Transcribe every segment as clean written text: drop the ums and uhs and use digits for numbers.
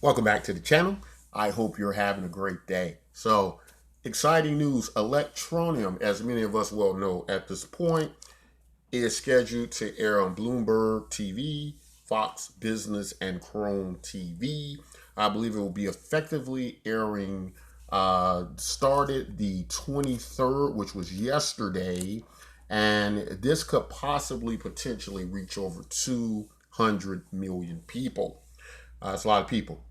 Welcome back to the channel. I hope you're having a great day. So, exciting news. Electroneum, as many of us well know at this point, is scheduled to air on Bloomberg TV, Fox Business, and Chrome TV. I believe it will be effectively airing, started the 23rd, which was yesterday, and this could possibly potentially reach over 200 million people. It's a lot of people.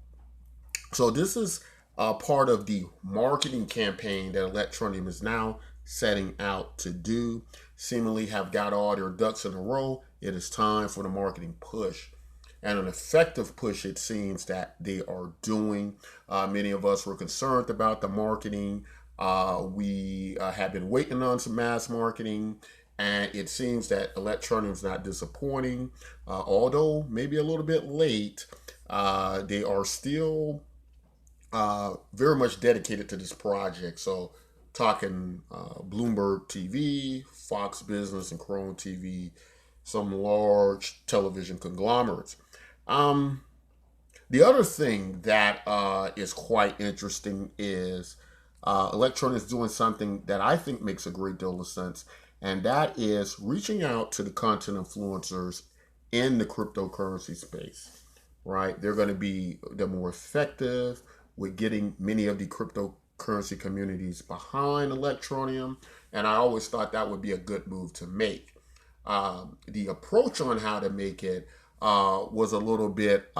So this is part of the marketing campaign that Electroneum is now setting out to do. Seemingly have got all their ducks in a row. It is time for the marketing push. And an effective push, it seems that they are doing. Many of us were concerned about the marketing. We have been waiting on some mass marketing, and it seems that Electroneum is not disappointing. Although maybe a little bit late, they are still very much dedicated to this project. So talking Bloomberg TV, Fox Business, and Chrome TV, some large television conglomerates. The other thing that is quite interesting is Electroneum is doing something that I think makes a great deal of sense, and that is reaching out to the content influencers in the cryptocurrency space, right? They're going to be the more effective with getting many of the cryptocurrency communities behind Electroneum, and I always thought that would be a good move to make. The approach on how to make it was a little bit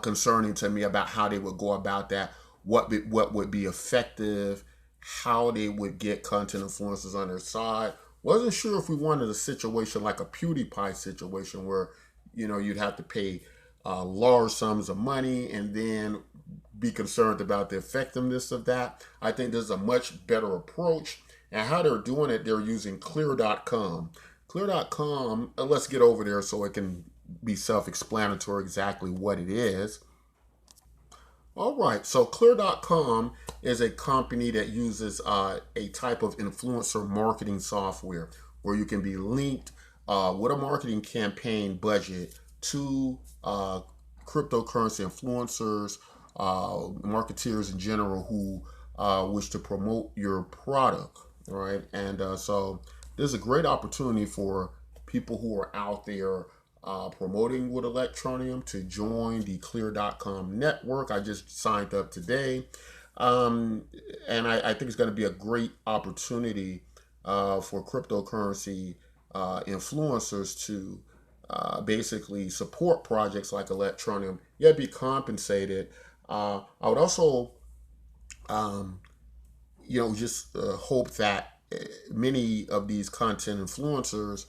concerning to me about how they would go about that, what would be effective, how they would get content influencers on their side. Wasn't sure if we wanted a situation like a PewDiePie situation where, you know, you'd have to pay large sums of money and then be concerned about the effectiveness of that. I think there's a much better approach. And how they're doing it, they're using clear.com. Clear.com, let's get over there so it can be self-explanatory exactly what it is. All right, so clear.com is a company that uses a type of influencer marketing software where you can be linked with a marketing campaign budget to cryptocurrency influencers, marketeers in general who wish to promote your product, right? And so there's a great opportunity for people who are out there promoting with Electroneum to join the clear.com network. I just signed up today. And I think it's going to be a great opportunity for cryptocurrency influencers to basically support projects like Electroneum, yet be compensated. I would also, just hope that many of these content influencers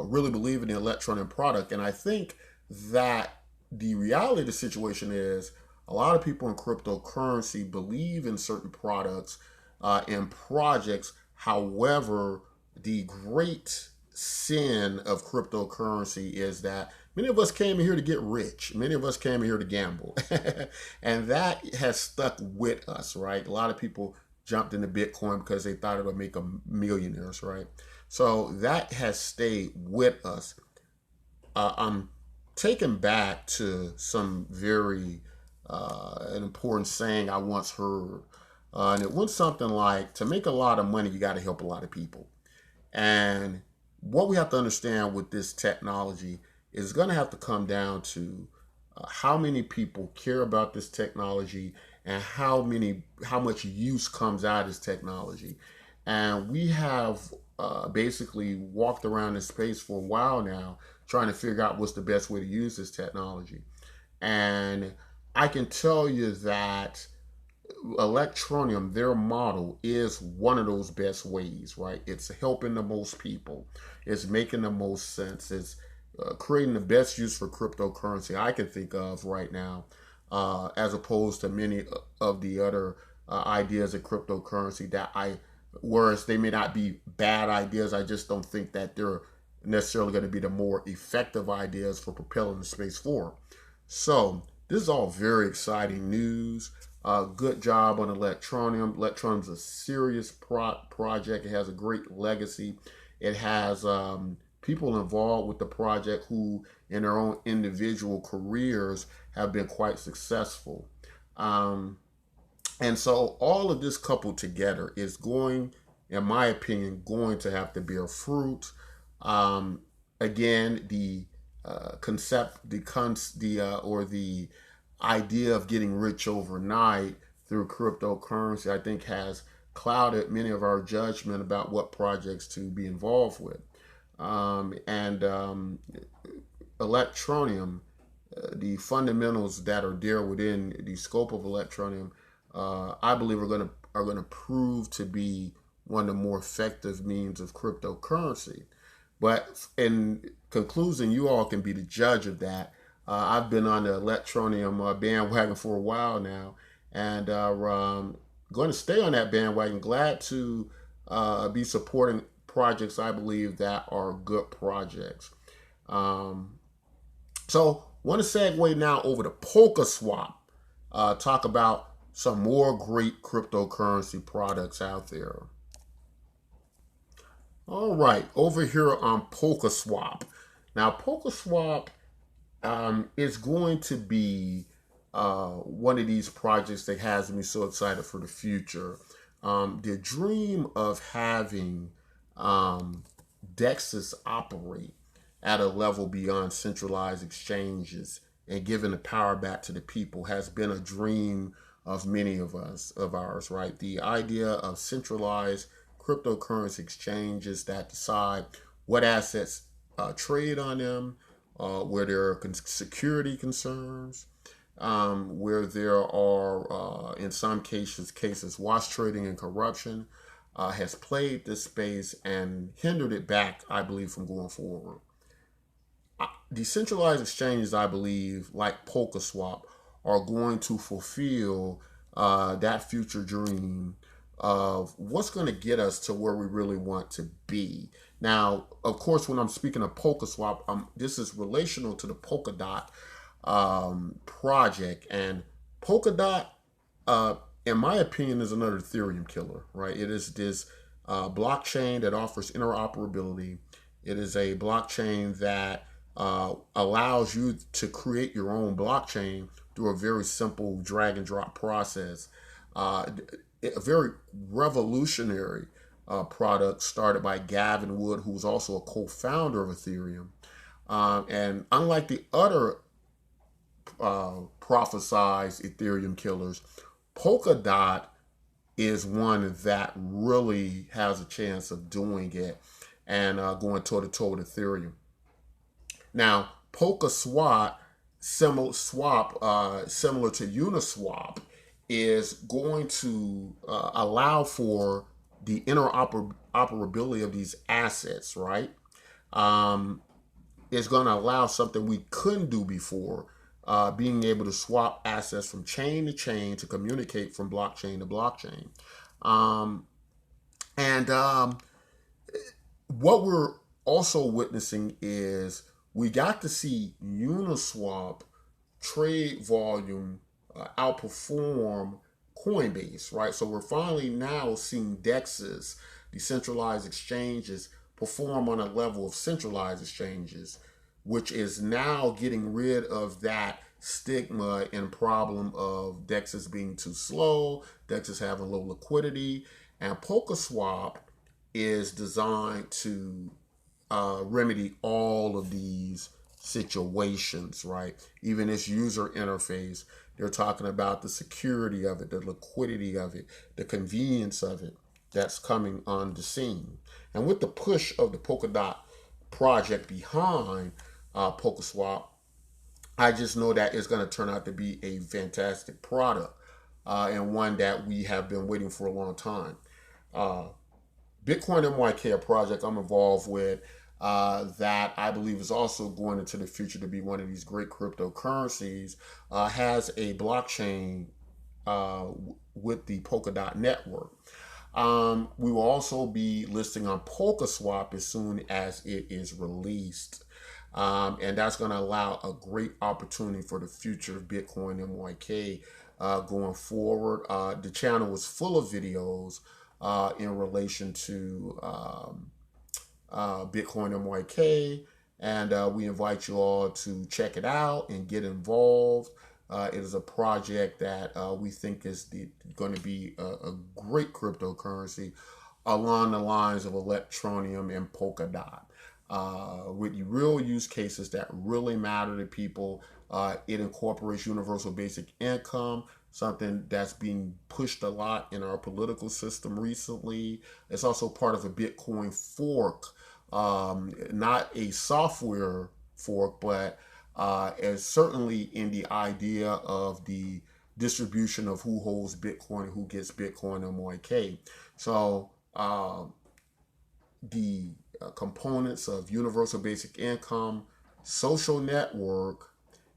really believe in the Electroneum product. And I think that the reality of the situation is a lot of people in cryptocurrency believe in certain products and projects. However, the great sin of cryptocurrency is that many of us came here to get rich. Many of us came here to gamble. And that has stuck with us, right? A lot of people jumped into Bitcoin because they thought it would make them millionaires, right? So that has stayed with us. I'm taken back to some very an important saying I once heard. And it went something like, to make a lot of money, you got to help a lot of people. And what we have to understand with this technology is going to have to come down to how many people care about this technology and how much use comes out of this technology. And we have basically walked around this space for a while now trying to figure out what's the best way to use this technology. And I can tell you that Electroneum, their model, is one of those best ways, right? It's helping the most people. It's making the most sense. It's creating the best use for cryptocurrency I can think of right now, as opposed to many of the other ideas of cryptocurrency whereas they may not be bad ideas, I just don't think that they're necessarily going to be the more effective ideas for propelling the space forward. So this is all very exciting news. Good job on Electroneum. Electroneum's a serious project. It has a great legacy. It has people involved with the project who, in their own individual careers, have been quite successful. Um, and so all of this coupled together is going, in my opinion, going to have to bear fruit. Um, Again, the concept, or the idea of getting rich overnight through cryptocurrency, I think, has clouded many of our judgment about what projects to be involved with. And Electroneum, the fundamentals that are there within the scope of Electroneum, I believe are going to prove to be one of the more effective means of cryptocurrency. But in conclusion, you all can be the judge of that. I've been on the Electroneum bandwagon for a while now, and going to stay on that bandwagon. Glad to be supporting projects I believe that are good projects. Um, so, want to segue now over to Polkaswap. Talk about some more great cryptocurrency products out there. All right, over here on Polkaswap. Now, Polkaswap is going to be one of these projects that has me so excited for the future. The dream of having DEXs operate at a level beyond centralized exchanges and giving the power back to the people has been a dream of many of ours, right? The idea of centralized cryptocurrency exchanges that decide what assets trade on them, where there are security concerns, where there are, in some cases, wash trading and corruption, has played this space and hindered it back, I believe, from going forward. Decentralized exchanges, I believe, like Polkaswap, are going to fulfill that future dream of what's going to get us to where we really want to be. Now, of course, when I'm speaking of Polkaswap, this is relational to the Polkadot project. And Polkadot, in my opinion, is another Ethereum killer, right? It is this blockchain that offers interoperability. It is a blockchain that allows you to create your own blockchain through a very simple drag and drop process. A very revolutionary product started by Gavin Wood, who was also a co-founder of Ethereum. And unlike the other prophesized Ethereum killers, Polkadot is one that really has a chance of doing it and going toe to toe with Ethereum. Now, Polkaswap, similar to Uniswap, is going to allow for the interoperability of these assets, right? It's going to allow something we couldn't do before, being able to swap assets from chain to chain to communicate from blockchain to blockchain. And what we're also witnessing is we got to see Uniswap trade volume outperform Coinbase, right? So we're finally now seeing DEXs, decentralized exchanges, perform on a level of centralized exchanges, which is now getting rid of that stigma and problem of DEXs being too slow, DEXs having low liquidity. And Polkaswap is designed to remedy all of these situations, right? Even its user interface, they're talking about the security of it, the liquidity of it, the convenience of it that's coming on the scene. And with the push of the Polkadot project behind Polkaswap, I just know that it's going to turn out to be a fantastic product and one that we have been waiting for a long time. Btcmyk, a project I'm involved with, that I believe is also going into the future to be one of these great cryptocurrencies, has a blockchain with the Polkadot network. We will also be listing on Polkaswap as soon as it is released. And that's going to allow a great opportunity for the future of Btcmyk going forward. The channel is full of videos in relation to Btcmyk, and we invite you all to check it out and get involved. It is a project that we think is going to be a great cryptocurrency along the lines of Electroneum and Polkadot. With real use cases that really matter to people. It incorporates universal basic income, something that's being pushed a lot in our political system recently. It's also part of a Bitcoin fork, not a software fork, but as certainly in the idea of the distribution of who holds Bitcoin and who gets Bitcoin and MYK. So the components of universal basic income, social network,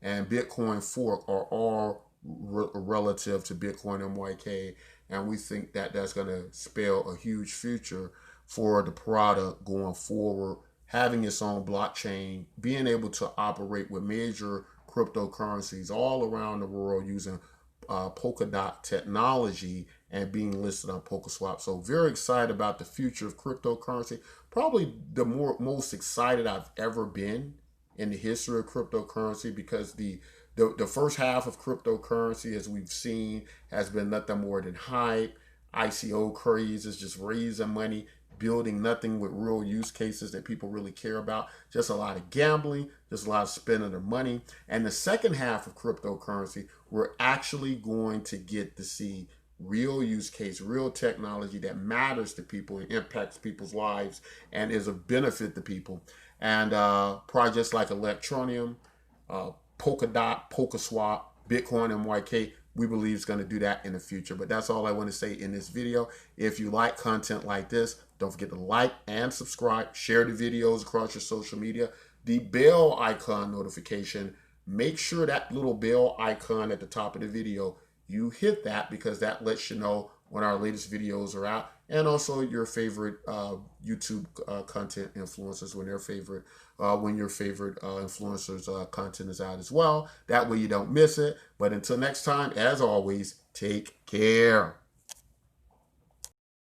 and Bitcoin fork are all relative to Bitcoin MYK, and we think that that's going to spell a huge future for the product going forward, having its own blockchain, being able to operate with major cryptocurrencies all around the world using Polkadot technology and being listed on Polkaswap. So very excited about the future of cryptocurrency. Probably the most excited I've ever been in the history of cryptocurrency, because the first half of cryptocurrency, as we've seen, has been nothing more than hype, ICO crazes, just raising money, building nothing with real use cases that people really care about. Just a lot of gambling, just a lot of spending their money. And the second half of cryptocurrency, we're actually going to get to see real use case, real technology that matters to people and impacts people's lives and is a benefit to people. And projects like Electroneum, Polkadot, Polkaswap, Bitcoin, and MYK, we believe is going to do that in the future. But that's all I want to say in this video. If you like content like this, don't forget to like and subscribe. Share the videos across your social media. The bell icon notification, make sure that little bell icon at the top of the video, you hit that, because that lets you know when our latest videos are out, and also your favorite YouTube content influencers when your favorite influencers content is out as well. That way you don't miss it. But until next time, as always, take care.